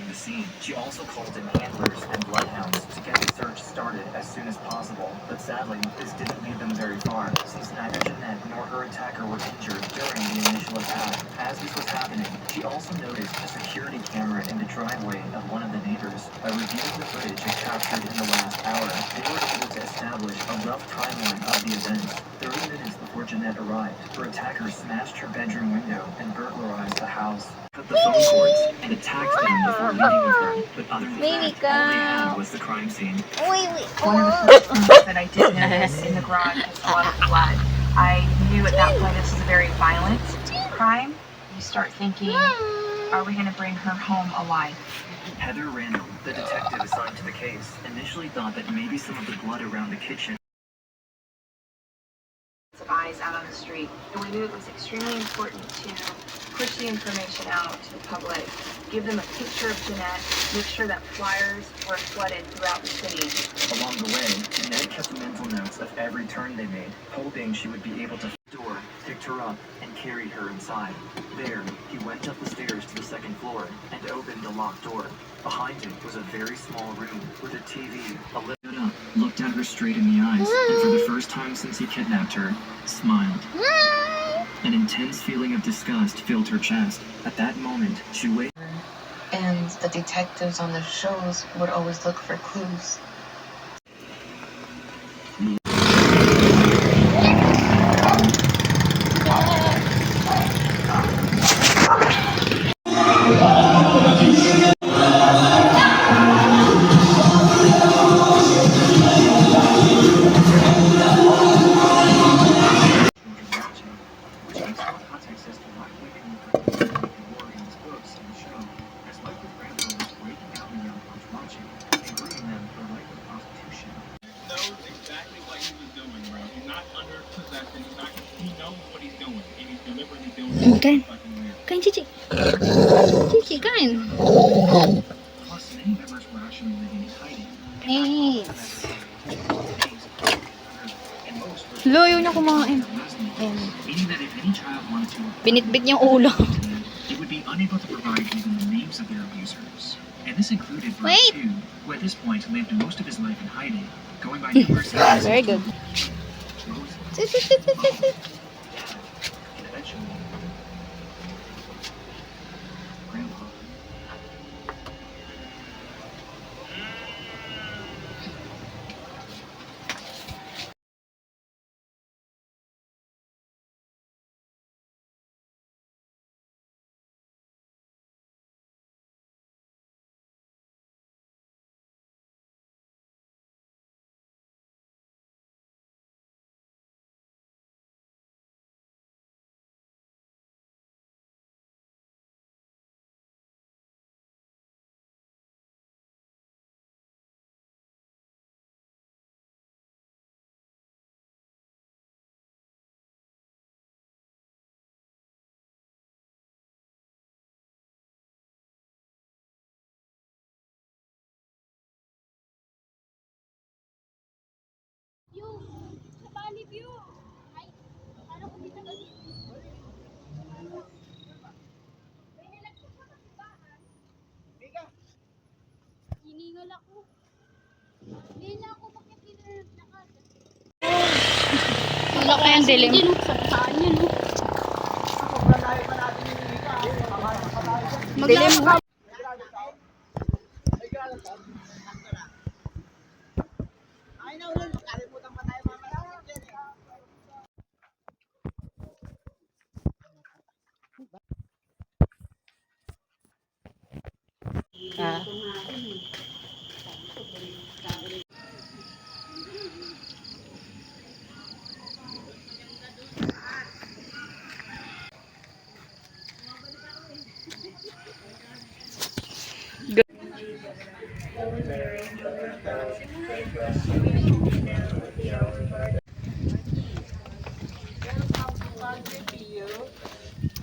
the scene. She also called in handlers and bloodhounds to get the search started as soon as possible, but sadly, this didn't lead them very far, since neither Jeanette nor her attacker were injured during the initial attack. As this was happening, she also noticed a security camera in the driveway of one of the neighbors. By reviewing the footage captured in the last hour, they were able to establish a rough timeline of the events. 30 minutes before Jeanette arrived, her attacker smashed her bedroom window and burglarized the house, cut the phone cords, and attacked them before leaving with her. But other than that, all they had was the crime scene. One of the first things that I did notice in the garage was a lot of blood. I knew at that point this was a very violent crime. You start thinking, are we going to bring her home alive? Heather Randall, the detective assigned to the case, initially thought that maybe some of the blood around the kitchen Of eyes out on the street. And we knew it was extremely important to push the information out to the public, give them a picture of Jeanette, make sure that flyers were flooded throughout the city. Along the way, Jeanette kept mental notes of every turn they made, hoping she would be able to door, picked her up, and carried her inside. There, he went up the stairs to the second floor and opened a locked door. Behind it was a very small room with a TV. Stood up, looked at her straight in the eyes, and for the first time since he kidnapped her, smiled. An intense feeling of disgust filled her chest. At that moment, she waited. And the detectives on the shows would always look for clues. Kain. Kain, Cici. Cici, kain. Nice. Lo, yun niya kumain. Ayan. Binitbit niyang ulo. It would be unable to provide even the names of their abusers. And this included Brett Wait. too, who at this point lived most of his life in hiding, going by numerous names. Very good. Sit, sit, sit, sit, sit, sit. And eventually, Grandpa. Hiningal ako. Hindi na ako makikinaglakas. Wala kayang dilim. Hindi nung saan yun. Dilim ka.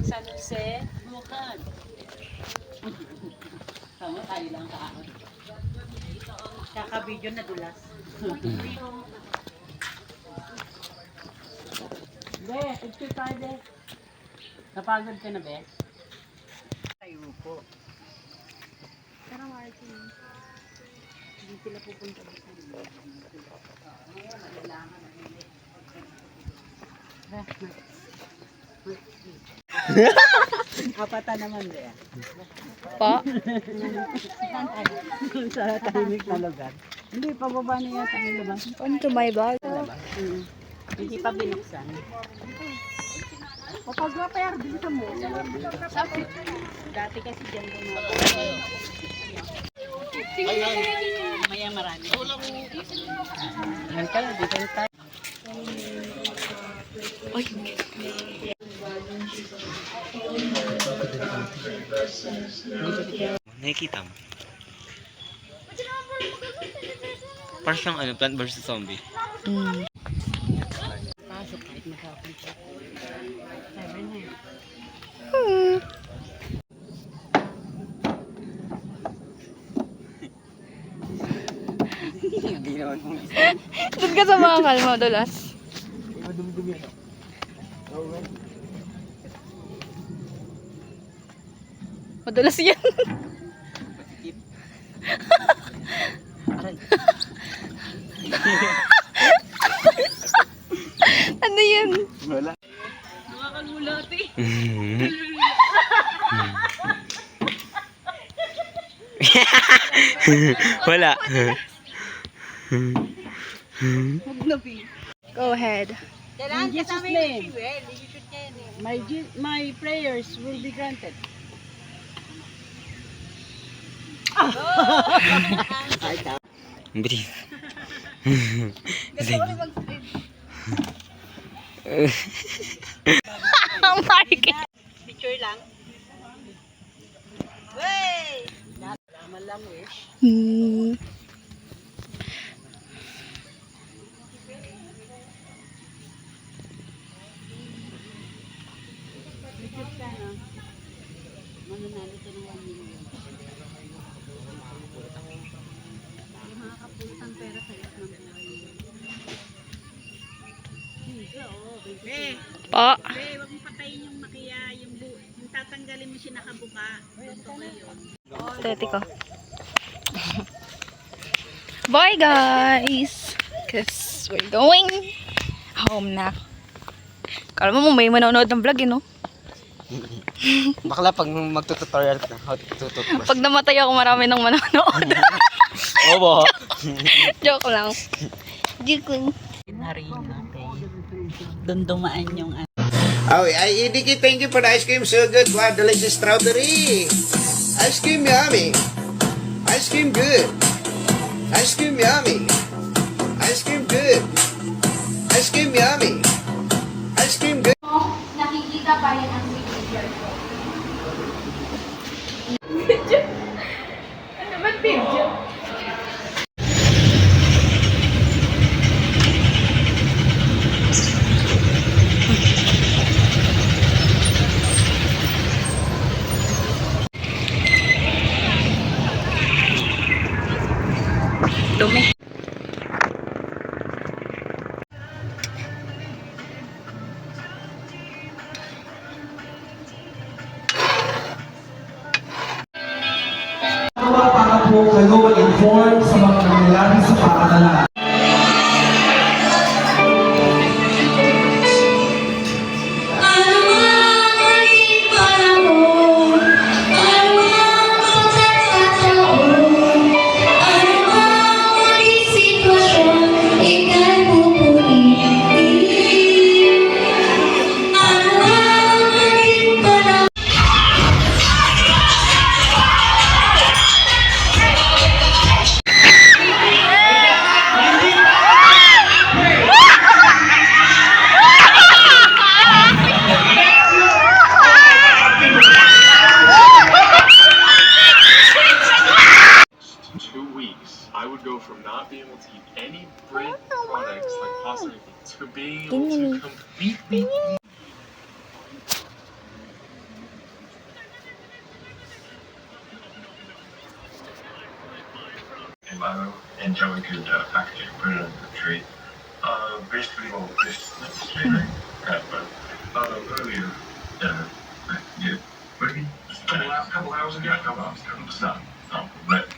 San Jose, Bukid. Tama tayo lang kaahon. Kaka-video na dulas. Be, picture tayo be. Napagod ka na be? Tayo po. Hindi sila pupunta ba sa Apata naman ba yan? Po? Sa tahimik na lugar. Hindi, pababa niya sa labas. Onto my bag. Hindi pa binuksan. O pag-repair, bilisan mo. Dati kasi dyan doon na. Maya marami. Yan ka, di ka tayo. Nakikita mo? Parang siyang ano, Plant vs. Zombie. Pasok kahit makapunta. Sabi na yun. Hindi naman kung Doon ka sa mga kalma, dulas. madumi-dumi ano. Madulas yan. Masikip. Aray. Ano yan? Wala. Nakakalulati. Wala. Go ahead. In Jesus' name, my prayers will be granted. Bilis. Ang market. Picture lang. Wey! Laman lang wish. Picture ka na. Mananalo ka ng 1 million. Yung mga kapultang pera sa iyo ng buhay. Eh, Po. wag mong patayin yung makiya, yung tatanggalin mo siya nakabuka. Gusto ko yun. Tete ko. Bye guys! Cause we're going home na. Kala mo may manonood ng vlog no? Bakla pag magtututorial ka, how to toothbrush. Pag namatay ako marami nang manonood. Obo. Joke lang. Joke lang. Narinig natin. Doon dumaan yung Oh, Idiki, thank you for the ice cream. So good. Wow, delicious strawberry. Ice cream yummy. Ice cream good. Ice cream yummy. Ice cream good. Ice cream yummy. Ice cream good. Nakikita pa rin ang signature ko. Ano ba video? Dumi. Para po kayo inform sa mga nangyayari sa pakatalan. I would go from not being able to eat any bread products like pasta or anything to being able to completely eat. And Joey could package it and put it on the tree. Basically, well, this tree, right? But earlier, yeah, what do you mean? Just a couple hours ago. Yeah, a couple hours ago. It's not, but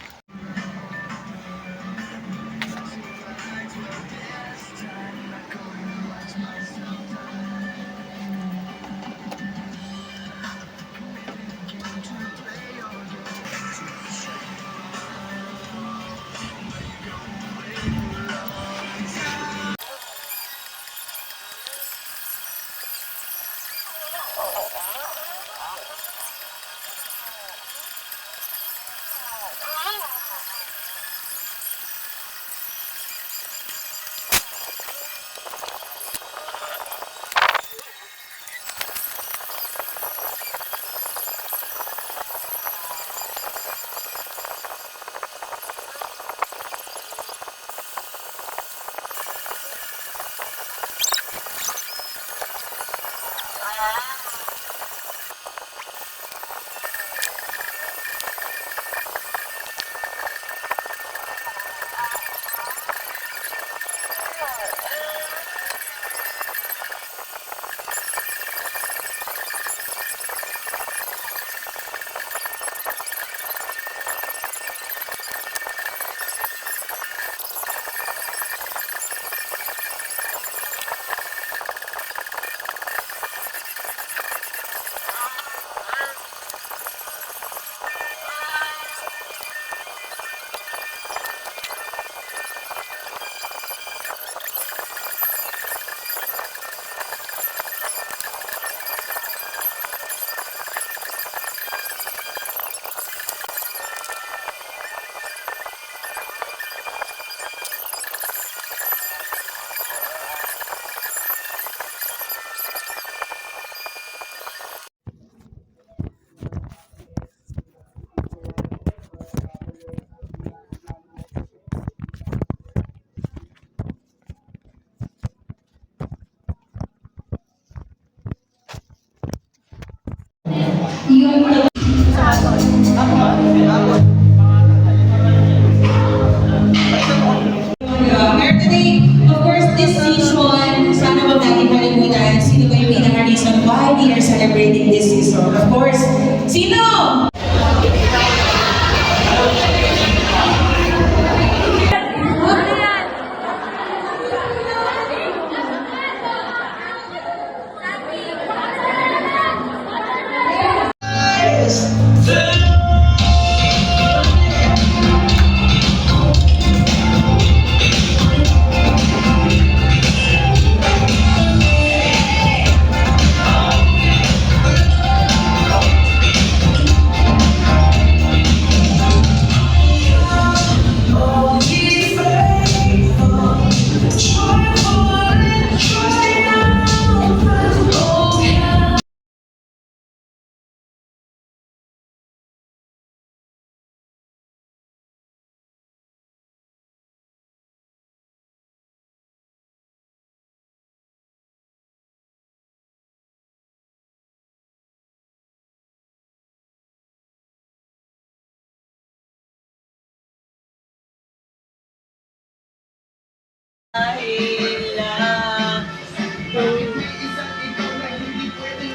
Ngayon today, of course, this season, sana wag natin kalimutan sino ba yung pinaka-reason why we are celebrating this season. Of course, sino?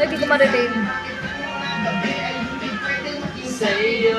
Hindi ko ma-retain. Sa'yo